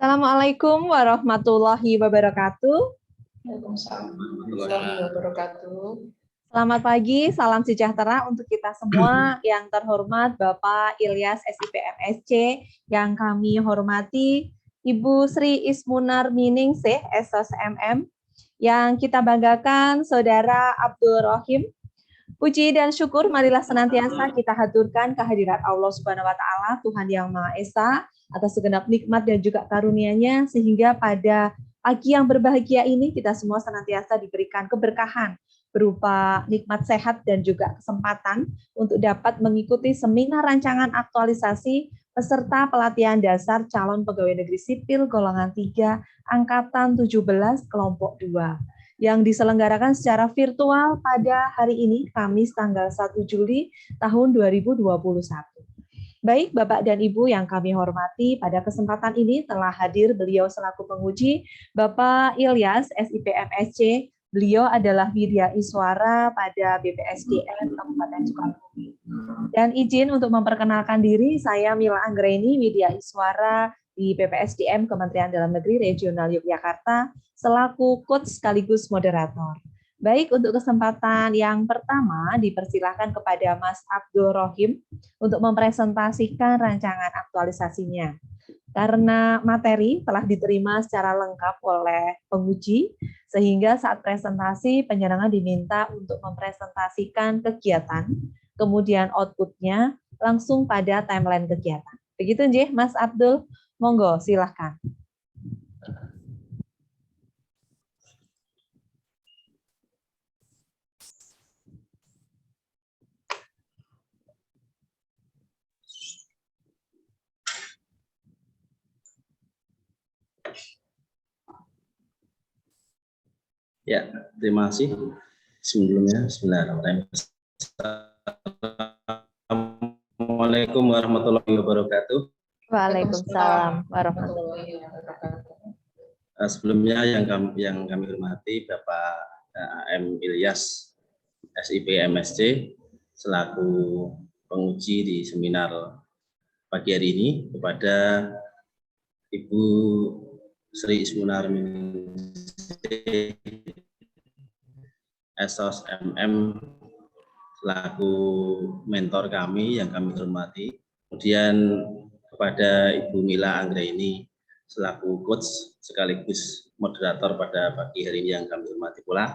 Assalamualaikum warahmatullahi wabarakatuh. Waalaikumsalam warahmatullahi wabarakatuh. Selamat pagi, salam sejahtera untuk kita semua. Yang terhormat Bapak Ilyas SIP MSc, yang kami hormati Ibu Sri Ismunar Miningsih SOS MM, yang kita banggakan Saudara Abdul Rohim. Puji dan syukur marilah senantiasa kita haturkan kehadirat Allah Subhanahu wa taala, Tuhan yang Maha Esa, atas segenap nikmat dan juga karunia-Nya, sehingga pada pagi yang berbahagia ini kita semua senantiasa diberikan keberkahan berupa nikmat sehat dan juga kesempatan untuk dapat mengikuti seminar rancangan aktualisasi peserta pelatihan dasar calon pegawai negeri sipil golongan 3 angkatan 17 kelompok 2 yang diselenggarakan secara virtual pada hari ini, Kamis tanggal 1 Juli tahun 2021. Baik, Bapak dan Ibu yang kami hormati, pada kesempatan ini telah hadir beliau selaku penguji, Bapak Ilyas, SIP MSc. Beliau adalah Widya Iswara pada BPSDM Kabupaten Sukabumi. Dan izin untuk memperkenalkan diri, saya Mila Anggreni, Widya Iswara di BPSDM Kementerian Dalam Negeri Regional Yogyakarta, selaku coach sekaligus moderator. Baik, untuk kesempatan yang pertama, dipersilakan kepada Mas Abdul Rohim untuk mempresentasikan rancangan aktualisasinya. Karena materi telah diterima secara lengkap oleh penguji, sehingga saat presentasi penyelenggara diminta untuk mempresentasikan kegiatan, kemudian outputnya langsung pada timeline kegiatan. Begitu nggih, Mas Abdul? Monggo, silahkan. Ya, terima kasih. Sebelumnya, bismillahirrahmanirrahim. Assalamualaikum warahmatullahi wabarakatuh. Waalaikumsalam warahmatullahi wabarakatuh. Sebelumnya yang kami hormati Bapak AM Ilyas SIP MSc selaku penguji di seminar pagi hari ini, kepada Ibu Sri Ismunar Miningsih SOS MM selaku mentor kami yang kami hormati, kemudian kepada Ibu Mila Anggreni selaku coach sekaligus moderator pada pagi hari ini yang kami hormati pula.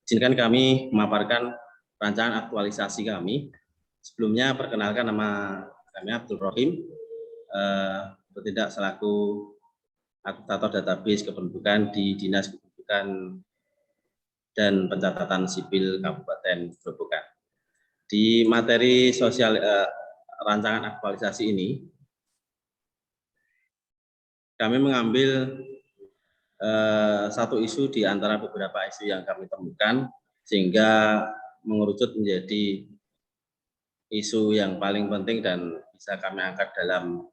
Izinkan kami memaparkan rancangan aktualisasi kami. Sebelumnya perkenalkan, nama kami Abdul Rohim, bertindak selaku akuntator database kependudukan di Dinas Kependudukan dan Pencatatan Sipil Kabupaten Grobogan. Di materi sosial rancangan aktualisasi ini, kami mengambil satu isu di antara beberapa isu yang kami temukan, sehingga mengerucut menjadi isu yang paling penting dan bisa kami angkat dalam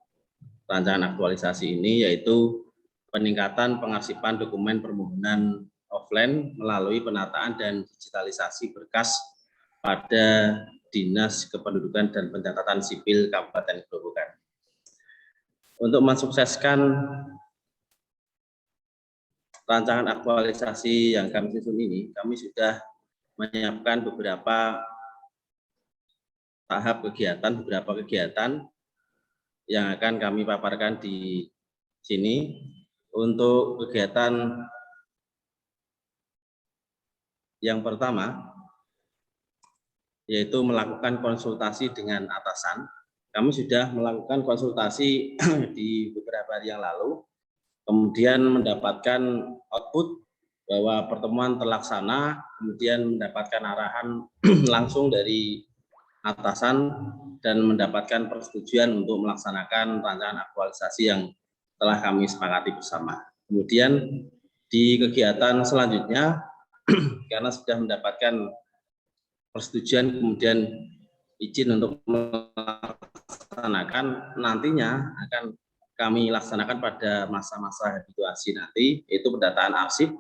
rancangan aktualisasi ini, yaitu peningkatan pengarsipan dokumen permohonan offline melalui penataan dan digitalisasi berkas pada Dinas Kependudukan dan Pencatatan Sipil Kabupaten Grobogan. Untuk mensukseskan rancangan aktualisasi yang kami susun ini, kami sudah menyiapkan beberapa tahap kegiatan, beberapa kegiatan yang akan kami paparkan di sini. Untuk kegiatan yang pertama, yaitu melakukan konsultasi dengan atasan. Kami sudah melakukan konsultasi di beberapa hari yang lalu, kemudian mendapatkan output bahwa pertemuan terlaksana, kemudian mendapatkan arahan langsung dari atasan dan mendapatkan persetujuan untuk melaksanakan rancangan aktualisasi yang telah kami sepakati bersama. Kemudian di kegiatan selanjutnya, karena sudah mendapatkan persetujuan kemudian izin untuk melaksanakan, nantinya akan kami laksanakan pada masa-masa habituasi nanti, yaitu pendataan arsip,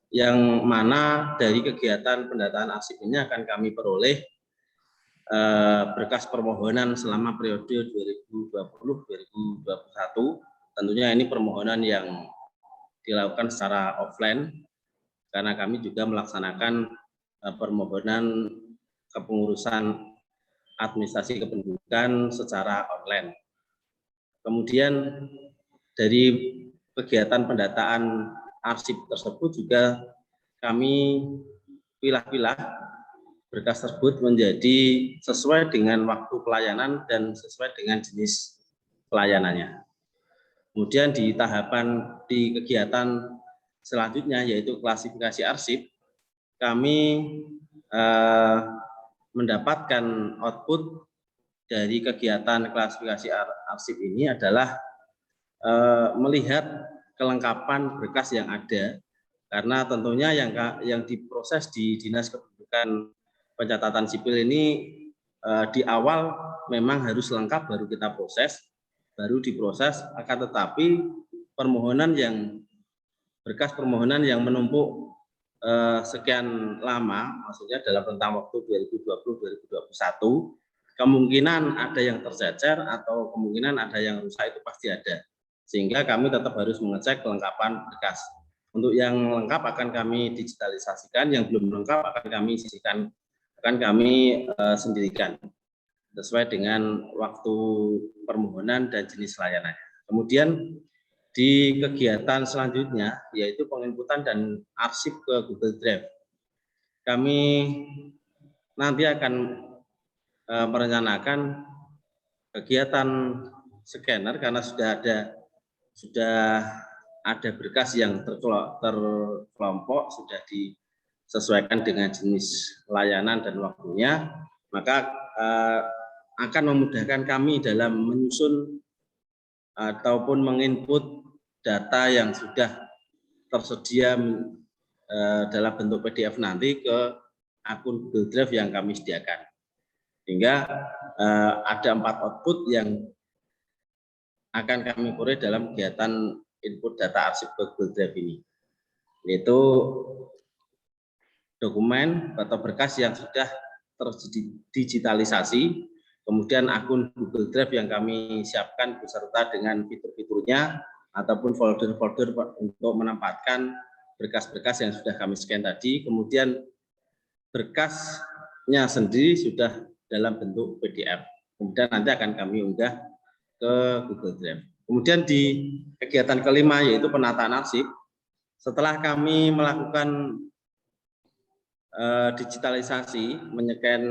yang mana dari kegiatan pendataan arsip ini akan kami peroleh berkas permohonan selama periode 2020-2021, tentunya ini permohonan yang dilakukan secara offline karena kami juga melaksanakan permohonan kepengurusan administrasi kependudukan secara online. Kemudian dari kegiatan pendataan arsip tersebut juga kami pilah-pilah berkas tersebut menjadi sesuai dengan waktu pelayanan dan sesuai dengan jenis pelayanannya. Kemudian di kegiatan selanjutnya yaitu klasifikasi arsip, kami mendapatkan output dari kegiatan klasifikasi arsip ini adalah melihat kelengkapan berkas yang ada, karena tentunya yang diproses di Dinas Kependudukan Pencatatan Sipil ini di awal memang harus lengkap baru kita proses, baru diproses, akan tetapi berkas permohonan yang menumpuk sekian lama, maksudnya dalam rentang waktu 2020-2021, kemungkinan ada yang tercecer atau kemungkinan ada yang rusak itu pasti ada. Sehingga kami tetap harus mengecek kelengkapan berkas. Untuk yang lengkap akan kami digitalisasikan, yang belum lengkap akan kami sisihkan, akan kami sendirikan sesuai dengan waktu permohonan dan jenis layanannya. Kemudian di kegiatan selanjutnya yaitu penginputan dan arsip ke Google Drive. Kami nanti akan merencanakan kegiatan scanner karena sudah ada berkas yang terkelompok, sudah disesuaikan dengan jenis layanan dan waktunya, maka akan memudahkan kami dalam menyusun ataupun menginput data yang sudah tersedia dalam bentuk PDF nanti ke akun Google Drive yang kami sediakan. Sehingga ada 4 output yang akan kami peroleh dalam kegiatan input data arsip ke Google Drive ini, yaitu dokumen atau berkas yang sudah terdigitalisasi, kemudian akun Google Drive yang kami siapkan beserta dengan fitur-fiturnya ataupun folder-folder untuk menempatkan berkas-berkas yang sudah kami scan tadi, kemudian berkasnya sendiri sudah dalam bentuk PDF, kemudian nanti akan kami unggah ke Google Drive. Kemudian di kegiatan kelima yaitu penataan arsip, setelah kami melakukan digitalisasi, menyeken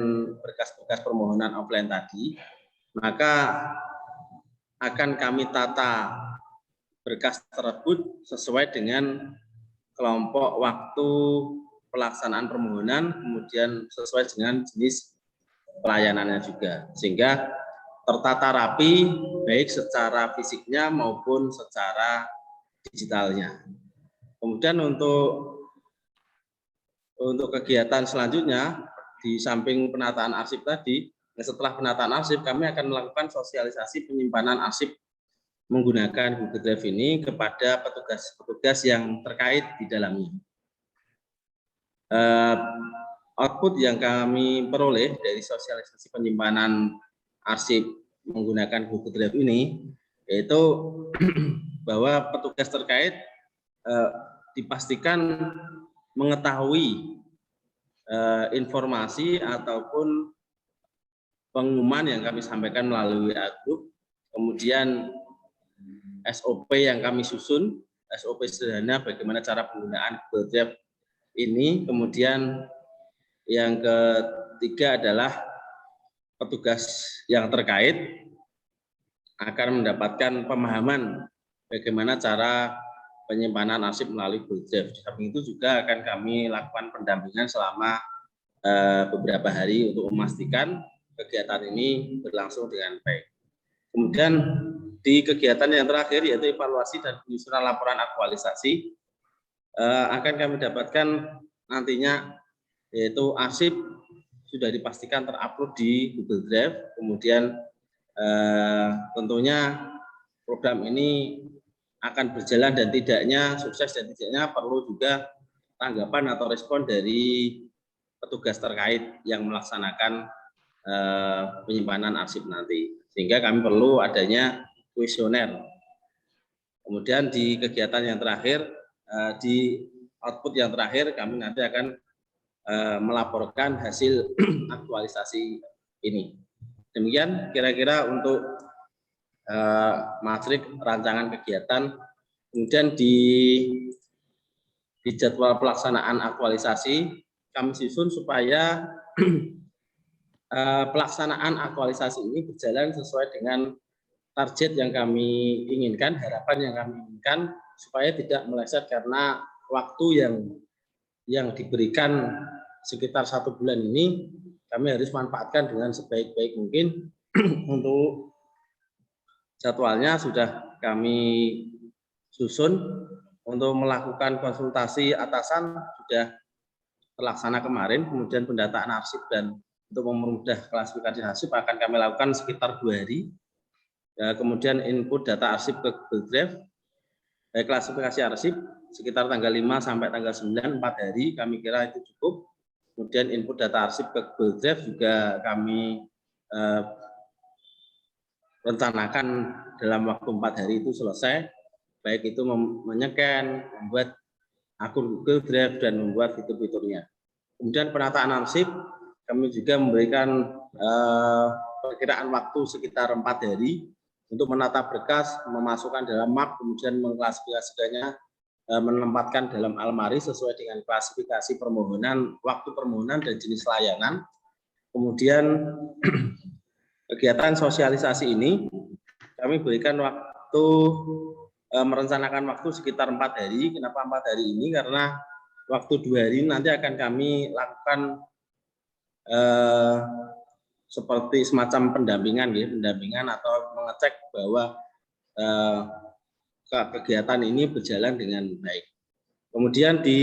berkas-berkas permohonan offline tadi, maka akan kami tata berkas tersebut sesuai dengan kelompok waktu pelaksanaan permohonan, kemudian sesuai dengan jenis pelayanannya juga, sehingga tertata rapi baik secara fisiknya maupun secara digitalnya. Kemudian untuk kegiatan selanjutnya, di samping penataan arsip tadi, setelah penataan arsip kami akan melakukan sosialisasi penyimpanan arsip menggunakan Google Drive ini kepada petugas-petugas yang terkait di dalamnya. Output yang kami peroleh dari sosialisasi penyimpanan arsip menggunakan Google Drive ini yaitu bahwa petugas terkait dipastikan mengetahui informasi ataupun pengumuman yang kami sampaikan melalui WA Group, kemudian SOP yang kami susun, SOP sederhana bagaimana cara penggunaan Google Drive ini, kemudian yang ketiga adalah petugas yang terkait akan mendapatkan pemahaman bagaimana cara penyimpanan arsip melalui Google Drive. Di samping itu juga akan kami lakukan pendampingan selama beberapa hari untuk memastikan kegiatan ini berlangsung dengan baik. Kemudian di kegiatan yang terakhir yaitu evaluasi dan penyusunan laporan aktualisasi akan kami dapatkan nantinya yaitu arsip sudah dipastikan terupload di Google Drive, kemudian tentunya program ini akan berjalan dan tidaknya sukses dan tidaknya perlu juga tanggapan atau respon dari petugas terkait yang melaksanakan penyimpanan arsip nanti, sehingga kami perlu adanya kuesioner Kemudian di kegiatan yang terakhir, di output yang terakhir kami nanti akan melaporkan hasil aktualisasi ini. Demikian kira-kira untuk matrik rancangan kegiatan. Kemudian di jadwal pelaksanaan aktualisasi kami susun supaya pelaksanaan aktualisasi ini berjalan sesuai dengan target yang kami inginkan, harapan yang kami inginkan, supaya tidak meleset karena waktu yang diberikan sekitar 1 bulan ini kami harus manfaatkan dengan sebaik-baik mungkin. Untuk jadwalnya sudah kami susun. Untuk melakukan konsultasi atasan sudah terlaksana kemarin, kemudian pendataan arsip dan untuk mempermudah klasifikasi arsip akan kami lakukan sekitar 2 hari. Kemudian input data arsip ke Google Drive, klasifikasi arsip sekitar tanggal 5 sampai tanggal 9, 4 hari kami kira itu cukup. Kemudian input data arsip ke Google Drive juga kami rencanakan dalam waktu 4 hari itu selesai, baik itu menyekan, membuat akun Google Drive, dan membuat fitur-fiturnya. Kemudian penataan arsip, kami juga memberikan perkiraan waktu sekitar 4 hari untuk menata berkas, memasukkan dalam map, kemudian mengklasifikasikannya, menempatkan dalam almari sesuai dengan klasifikasi permohonan, waktu permohonan, dan jenis layanan. Kemudian kegiatan sosialisasi ini kami berikan waktu, merencanakan waktu sekitar 4 hari. Kenapa 4 hari ini? Karena waktu 2 hari nanti akan kami lakukan seperti semacam pendampingan, ya, pendampingan atau mengecek bahwa kegiatan ini berjalan dengan baik. Kemudian di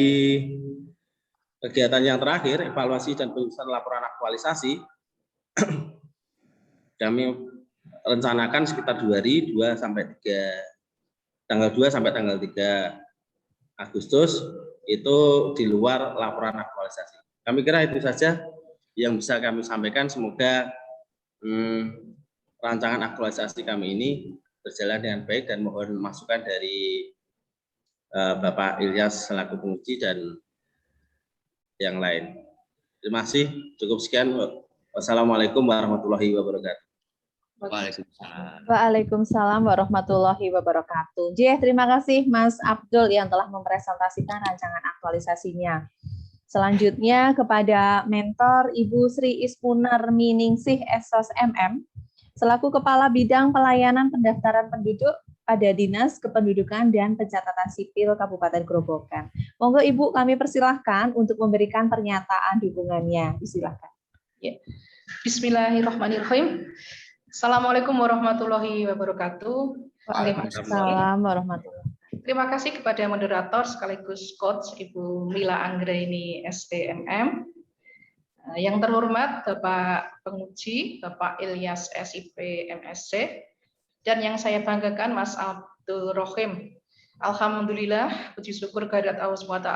kegiatan yang terakhir, evaluasi dan penyusunan laporan aktualisasi, kami rencanakan sekitar 2 hari, tanggal 2 sampai tanggal 3 Agustus, itu di luar laporan aktualisasi. Kami kira itu saja yang bisa kami sampaikan. Semoga rancangan aktualisasi kami ini berjalan dengan baik, dan mohon masukan dari Bapak Ilyas selaku penguji dan yang lain. Terima kasih. Cukup sekian. Wassalamualaikum warahmatullahi wabarakatuh. Waalaikumsalam warahmatullahi wabarakatuh. Terima kasih Mas Abdul yang telah mempresentasikan rancangan aktualisasinya. Selanjutnya kepada mentor Ibu Sri Ismunar Miningsih SOS MM selaku Kepala Bidang Pelayanan Pendaftaran Penduduk pada Dinas Kependudukan dan Pencatatan Sipil Kabupaten Grobogan. Monggo Ibu, kami persilahkan untuk memberikan pernyataan dukungannya. Silakan. Ya. Bismillahirrahmanirrahim. Assalamualaikum warahmatullahi wabarakatuh. Waalaikumsalam warahmatullahi wabarakatuh. Terima kasih kepada moderator sekaligus coach Ibu Mila Anggraini STMM. Yang terhormat Bapak penguji, Bapak Ilyas SIP MSC, dan yang saya banggakan Mas Abdul Rohim. Alhamdulillah, puji syukur kehadirat Allah SWT,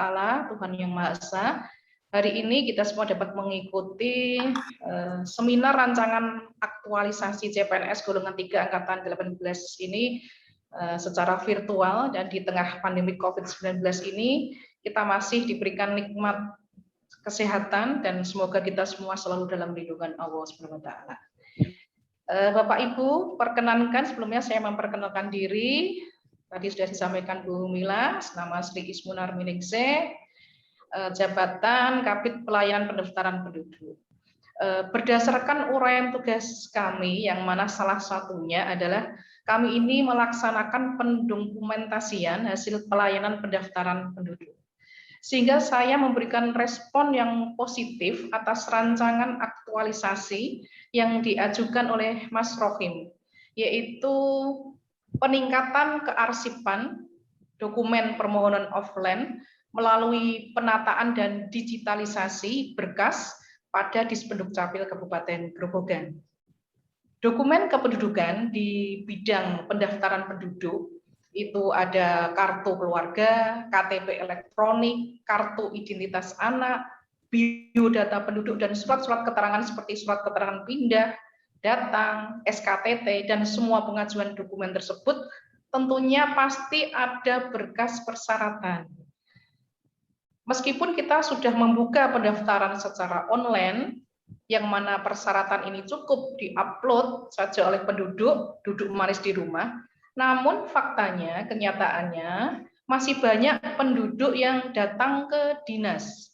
Tuhan Yang Maha Esa. Hari ini kita semua dapat mengikuti seminar rancangan aktualisasi CPNS golongan 3 angkatan 18 ini secara virtual, dan di tengah pandemi COVID-19 ini kita masih diberikan nikmat kesehatan, dan semoga kita semua selalu dalam lindungan Allah SWT. Bapak Ibu, perkenankan sebelumnya saya memperkenalkan diri. Tadi sudah disampaikan Bu Mila, nama Sri Ismunar Miningsih, jabatan Kabid Pelayanan Pendaftaran Penduduk. Berdasarkan uraian tugas kami, yang mana salah satunya adalah kami ini melaksanakan pendokumentasian hasil pelayanan pendaftaran penduduk. Sehingga saya memberikan respon yang positif atas rancangan aktualisasi yang diajukan oleh Mas Rohim, yaitu peningkatan kearsipan dokumen permohonan offline melalui penataan dan digitalisasi berkas pada Dispenduk Capil Kabupaten Grobogan. Dokumen kependudukan di bidang pendaftaran penduduk itu ada kartu keluarga, KTP elektronik, kartu identitas anak, biodata penduduk, dan surat-surat keterangan seperti surat keterangan pindah, datang, SKTT, dan semua pengajuan dokumen tersebut tentunya pasti ada berkas persyaratan. Meskipun kita sudah membuka pendaftaran secara online, yang mana persyaratan ini cukup diupload saja oleh penduduk, duduk manis di rumah, namun faktanya, kenyataannya, masih banyak penduduk yang datang ke dinas.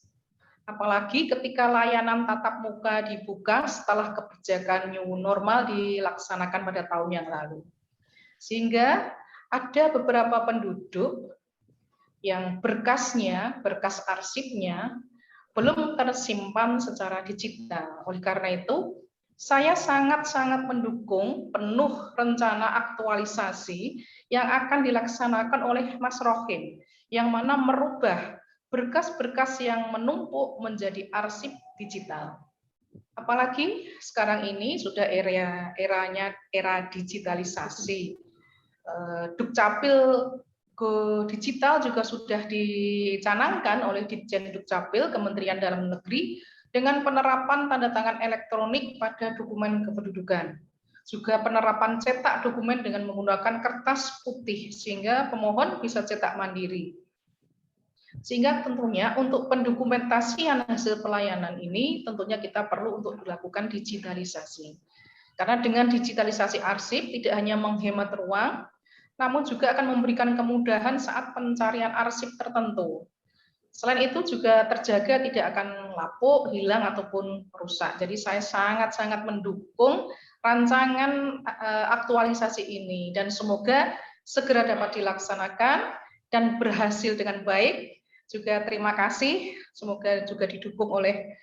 Apalagi ketika layanan tatap muka dibuka setelah kebijakan new normal dilaksanakan pada tahun yang lalu. Sehingga ada beberapa penduduk yang berkasnya, berkas arsipnya, belum tersimpan secara digital. Oleh karena itu, saya sangat-sangat mendukung penuh rencana aktualisasi yang akan dilaksanakan oleh Mas Rohim, yang mana merubah berkas-berkas yang menumpuk menjadi arsip digital. Apalagi sekarang ini sudah eranya era digitalisasi. Dukcapil Go Digital juga sudah dicanangkan oleh Ditjen Dukcapil Kementerian Dalam Negeri dengan penerapan tanda tangan elektronik pada dokumen kependudukan. Juga penerapan cetak dokumen dengan menggunakan kertas putih sehingga pemohon bisa cetak mandiri. Sehingga tentunya untuk pendokumentasian hasil pelayanan ini tentunya kita perlu untuk dilakukan digitalisasi. Karena dengan digitalisasi arsip tidak hanya menghemat ruang, namun juga akan memberikan kemudahan saat pencarian arsip tertentu. Selain itu juga terjaga tidak akan lapuk, hilang ataupun rusak. Jadi saya sangat-sangat mendukung rancangan aktualisasi ini dan semoga segera dapat dilaksanakan dan berhasil dengan baik. Juga terima kasih, semoga juga didukung oleh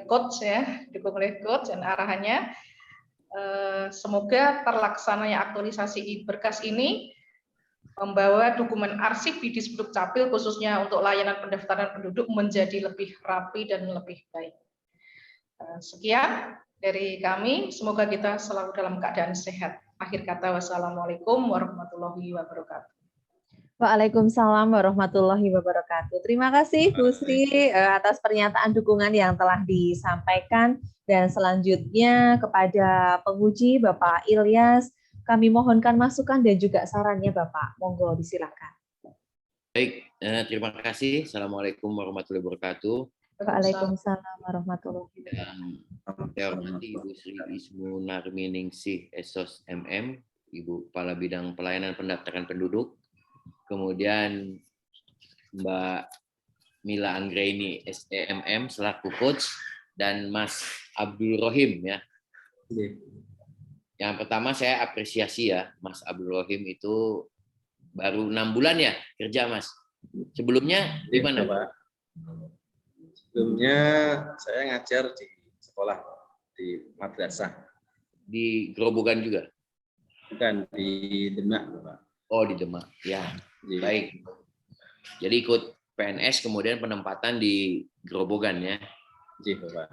coach ya, didukung oleh coach dan arahannya. Semoga terlaksananya aktualisasi berkas ini membawa dokumen arsip di Disduk Capil khususnya untuk layanan pendaftaran penduduk menjadi lebih rapi dan lebih baik. Sekian dari kami, semoga kita selalu dalam keadaan sehat. Akhir kata, wassalamualaikum warahmatullahi wabarakatuh. Waalaikumsalam warahmatullahi wabarakatuh. Terima kasih Bu Sri atas pernyataan dukungan yang telah disampaikan. Dan selanjutnya kepada penguji Bapak Ilyas, kami mohonkan masukan dan juga sarannya Bapak. Monggo disilakan. Baik, terima kasih. Assalamualaikum warahmatullahi wabarakatuh. Waalaikumsalam warahmatullahi wabarakatuh. Saya hormati Ibu Sri Ismunarminingsih SOS MM, Ibu Kepala Bidang Pelayanan Pendaftaran Penduduk. Kemudian Mbak Mila Anggraini STMM selaku coach dan Mas Abdul Rohim ya. Yang pertama saya apresiasi ya, Mas Abdul Rohim itu baru 6 bulan ya kerja Mas. Sebelumnya di mana Pak? Sebelumnya saya ngajar di sekolah di madrasah. Di Grobogan juga? Bukan, di Demak Pak. Oh di Demak ya. Baik. Jadi ikut PNS kemudian penempatan di Grobogan ya. Iya, Pak.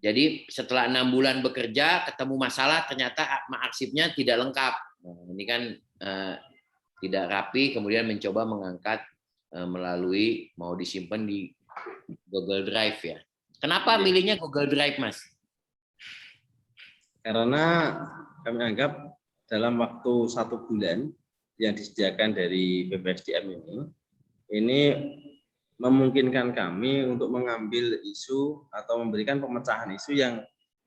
Jadi setelah 6 bulan bekerja ketemu masalah ternyata arsipnya tidak lengkap. Nah, ini kan tidak rapi kemudian mencoba mengangkat melalui mau disimpan di Google Drive ya. Kenapa milihnya Google Drive Mas? Karena kami anggap dalam waktu 1 bulan yang disediakan dari BPSDM ini memungkinkan kami untuk mengambil isu atau memberikan pemecahan isu yang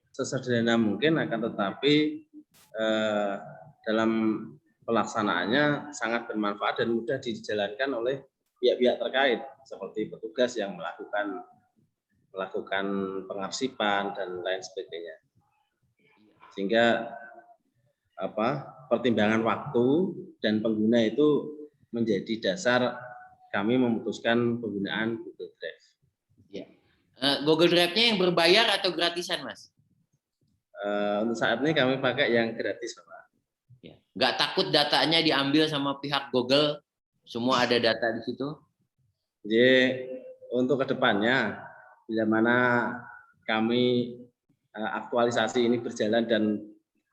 sesederhana mungkin, akan tetapi dalam pelaksanaannya sangat bermanfaat dan mudah dijalankan oleh pihak-pihak terkait seperti petugas yang melakukan pengarsipan dan lain sebagainya. Sehingga pertimbangan waktu dan pengguna itu menjadi dasar kami memutuskan penggunaan Google Drive. Ya. Google Drive-nya yang berbayar atau gratisan, Mas? Untuk saat ini kami pakai yang gratis, Pak. Ya. Nggak takut datanya diambil sama pihak Google? Semua ada data di situ? Jadi untuk kedepannya, bila mana kami aktualisasi ini berjalan dan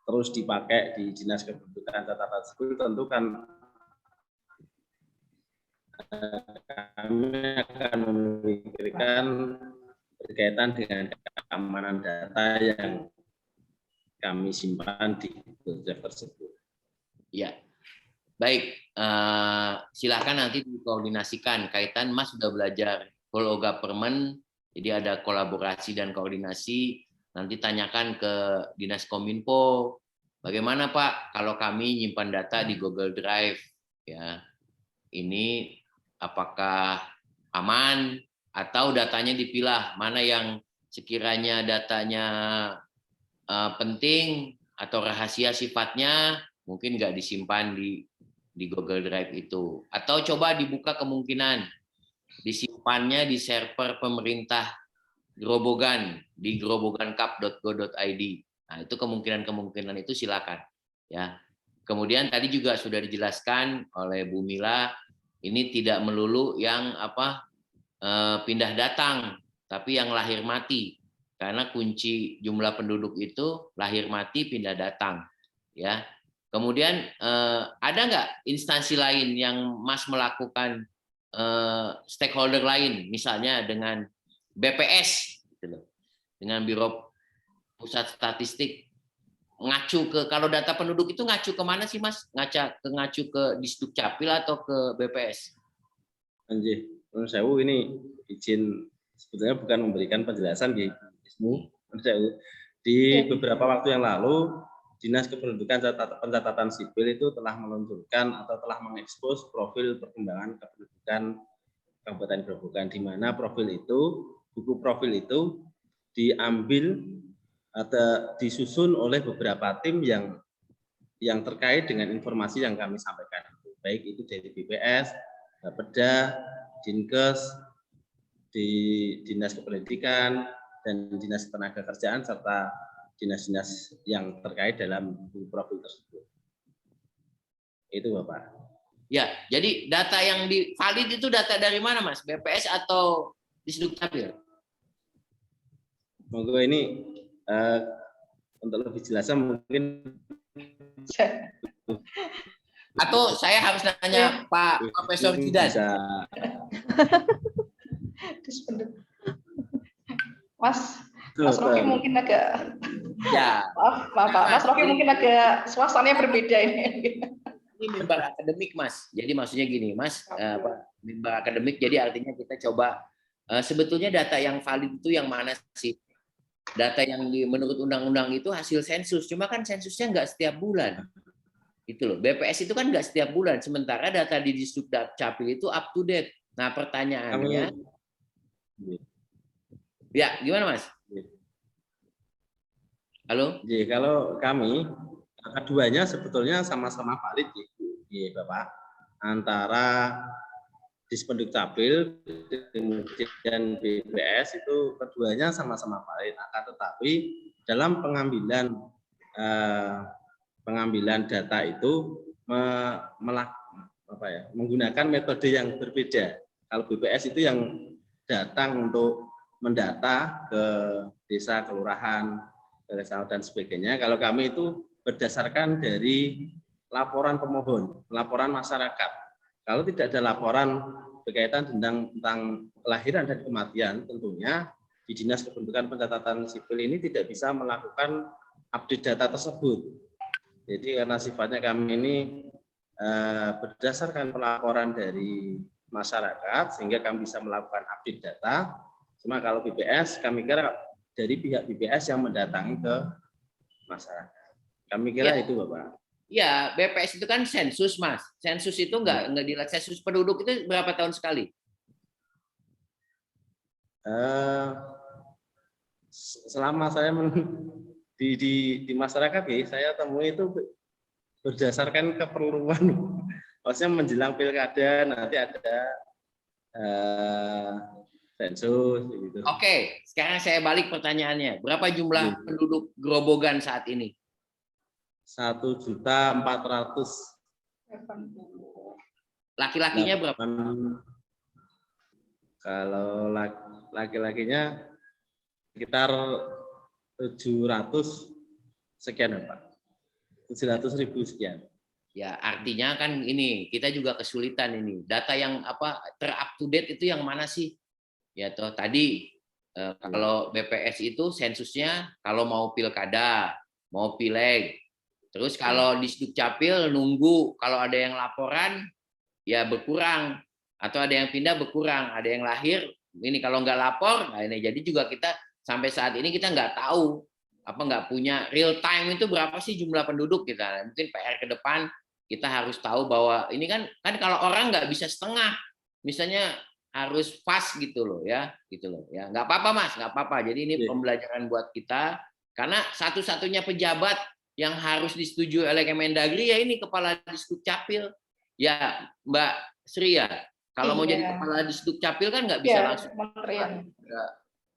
terus dipakai di Dinas Kependudukan catatan sipil, tentu kan kami akan memikirkan berkaitan dengan keamanan data yang kami simpan di Google Drive tersebut. Ya, baik. Silakan nanti dikoordinasikan. Kaitan Mas sudah belajar whole of government, jadi ada kolaborasi dan koordinasi. Nanti tanyakan ke Dinas Kominfo, bagaimana Pak kalau kami nyimpan data di Google Drive, ya ini apakah aman atau datanya dipilah mana yang sekiranya datanya penting atau rahasia sifatnya mungkin nggak disimpan di Google Drive itu, atau coba dibuka kemungkinan disimpannya di server pemerintah Grobogan di grobogancap.go.id. Nah, itu kemungkinan itu silakan ya. Kemudian tadi juga sudah dijelaskan oleh Bu Mila, ini tidak melulu yang pindah datang, tapi yang lahir mati. Karena kunci jumlah penduduk itu lahir mati pindah datang ya. Kemudian ada nggak instansi lain yang Mas melakukan stakeholder lain, misalnya dengan BPS, gitu loh, dengan Biro Pusat Statistik, ngacu ke, kalau data penduduk itu ngacu kemana sih Mas? Ngacu ke Disdukcapil atau ke BPS? Anjir, menurut saya ini izin sebetulnya bukan memberikan penjelasan di Ismu. Di beberapa waktu yang lalu, Dinas Kependudukan Pencatatan Sipil itu telah meluncurkan atau telah mengekspos profil perkembangan kependudukan Kabupaten Grobogan, di mana buku profil itu diambil atau disusun oleh beberapa tim yang terkait dengan informasi yang kami sampaikan, baik itu dari BPS, Bapeda, Dinkes, di Dinas Kependidikan, dan Dinas Ketenagakerjaan, serta dinas-dinas yang terkait dalam buku profil tersebut. Itu Bapak. Ya, jadi data yang valid itu data dari mana Mas? BPS atau Disdukcapil? Monggo ini untuk lebih jelasnya mungkin. Atau saya harus nanya Pak Profesor Jidan. Mas Rocky mungkin agak maaf Pak, Mas Rocky mungkin agak suasananya berbeda ini. Ini mimbar akademik Mas. Jadi maksudnya gini Mas, mimbar akademik jadi artinya kita coba sebetulnya data yang valid itu yang mana sih? Data yang menurut undang-undang itu hasil sensus, cuma kan sensusnya nggak setiap bulan. Gitu loh. BPS itu kan nggak setiap bulan, sementara data di Disdukcapil itu up to date. Nah, pertanyaannya ya, gimana Mas? Halo? Jadi kalau kami keduanya sebetulnya sama-sama valid ya Bapak, antara Dispendukcapil kemudian BPS itu keduanya sama-sama valid, akan tetapi dalam pengambilan data itu menggunakan metode yang berbeda. Kalau BPS itu yang datang untuk mendata ke desa, kelurahan, dan sebagainya. Kalau kami itu berdasarkan dari laporan pemohon, laporan masyarakat. Kalau tidak ada laporan berkaitan tentang kelahiran dan kematian, tentunya di Dinas Kependudukan Pencatatan Sipil ini tidak bisa melakukan update data tersebut. Jadi karena sifatnya kami ini berdasarkan pelaporan dari masyarakat, sehingga kami bisa melakukan update data. Cuma kalau BPS, kami kira dari pihak BPS yang mendatangi ke masyarakat. Kami kira itu Bapak. Ya, BPS itu kan sensus, Mas. Sensus itu nggak dilihat. Sensus penduduk itu berapa tahun sekali? Selama saya di masyarakat, saya temui itu berdasarkan keperluan. Maksudnya menjelang pilkada nanti ada sensus. Gitu. Oke, sekarang saya balik pertanyaannya. Berapa jumlah penduduk Grobogan saat ini? 1.400.000. Laki-lakinya berapa? Kalau laki-lakinya sekitar 700 sekian Pak. 700.000 sekian. Ya, artinya kan ini kita juga kesulitan ini. Data yang ter-up to date itu yang mana sih? Ya toh tadi kalau BPS itu sensusnya kalau mau pilkada, mau pileg, Terus kalau di Sdukcapil nunggu kalau ada yang laporan ya berkurang, atau ada yang pindah berkurang, ada yang lahir ini kalau nggak lapor, nah ini jadi juga kita sampai saat ini kita nggak tahu nggak punya real time itu berapa sih jumlah penduduk kita. Mungkin PR ke depan kita harus tahu bahwa ini kan kalau orang nggak bisa setengah, misalnya harus pas gitu loh ya, nggak apa-apa Mas, nggak apa-apa. Jadi ini pembelajaran buat kita, karena satu-satunya pejabat yang harus disetujui oleh Kemendagri ya ini kepala Disdukcapil ya Mbak Sri ya. Kalau mau jadi kepala Disdukcapil kan nggak bisa langsung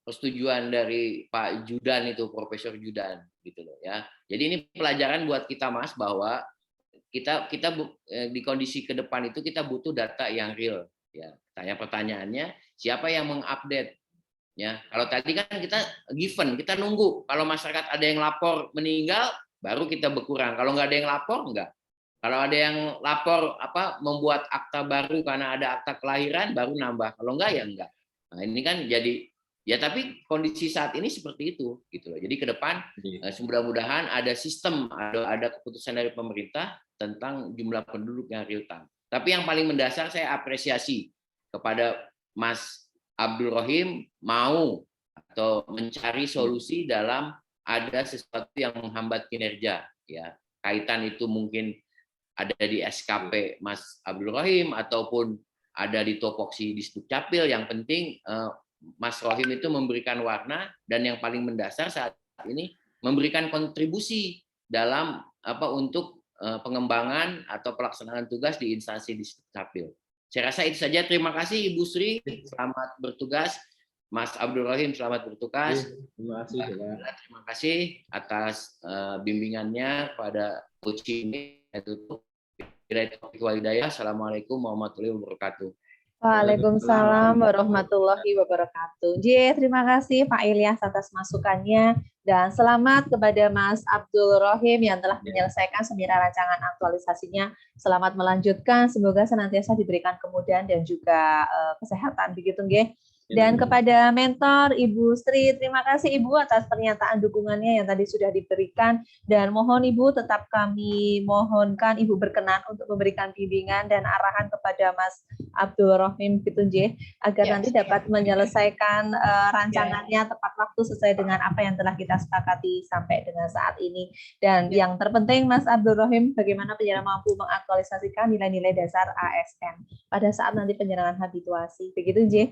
persetujuan dari Pak Judan itu, Profesor Judan gitu loh ya. Jadi ini pelajaran buat kita Mas, bahwa kita di kondisi ke depan itu kita butuh data yang real ya. Pertanyaannya siapa yang mengupdate ya. Kalau tadi kan kita given, kita nunggu kalau masyarakat ada yang lapor meninggal baru kita berkurang. Kalau nggak ada yang lapor enggak. Kalau ada yang lapor membuat akta baru karena ada akta kelahiran baru nambah. Kalau enggak ya enggak. Nah, ini kan jadi ya, tapi kondisi saat ini seperti itu gitu loh. Jadi ke depan mudah-mudahan ada sistem, ada keputusan dari pemerintah tentang jumlah penduduk yang real time. Tapi yang paling mendasar saya apresiasi kepada Mas Abdul Rohim mau atau mencari solusi dalam ada sesuatu yang menghambat kinerja ya. Kaitan itu mungkin ada di SKP Mas Abdul Rohim ataupun ada di topoksi di Sdukcapil. Yang penting Mas Rohim itu memberikan warna, dan yang paling mendasar saat ini memberikan kontribusi dalam untuk pengembangan atau pelaksanaan tugas di instansi di Sdukcapil. Saya rasa itu saja. Terima kasih Ibu Sri, selamat bertugas. Mas Abdul Rohim, selamat bertugas. Terima kasih. Terima kasih atas bimbingannya pada coach ini. Assalamualaikum warahmatullahi wabarakatuh. Waalaikumsalam warahmatullahi wabarakatuh. Terima kasih Pak Ilyas atas masukannya, dan selamat kepada Mas Abdul Rohim yang telah menyelesaikan seminar rancangan aktualisasinya. Selamat melanjutkan, semoga senantiasa diberikan kemudahan dan juga kesehatan begitu nggih. Dan kepada mentor Ibu Sri, terima kasih Ibu atas pernyataan dukungannya yang tadi sudah diberikan, dan mohon Ibu tetap kami mohonkan Ibu berkenan untuk memberikan bimbingan dan arahan kepada Mas Abdul Rohim gitu nggih, agar nanti dapat menyelesaikan rancangannya tepat waktu sesuai dengan apa yang telah kita sepakati sampai dengan saat ini. Dan yang terpenting Mas Abdul Rohim, bagaimana penyelenggara mampu mengaktualisasikan nilai-nilai dasar ASN pada saat nanti penyelenggaraan habituasi begitu nggih.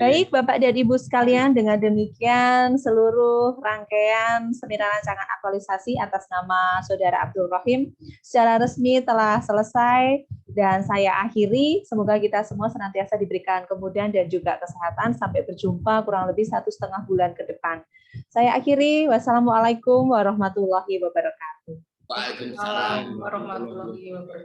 Baik Bapak dan Ibu sekalian, dengan demikian seluruh rangkaian seminar rancangan aktualisasi atas nama Saudara Abdul Rohim secara resmi telah selesai, dan saya akhiri. Semoga kita semua senantiasa diberikan kemudahan dan juga kesehatan. Sampai berjumpa kurang lebih 1,5 bulan ke depan. Saya akhiri. Wassalamualaikum warahmatullahi wabarakatuh. Waalaikumsalam Waalaikumsalam warahmatullahi wabarakatuh.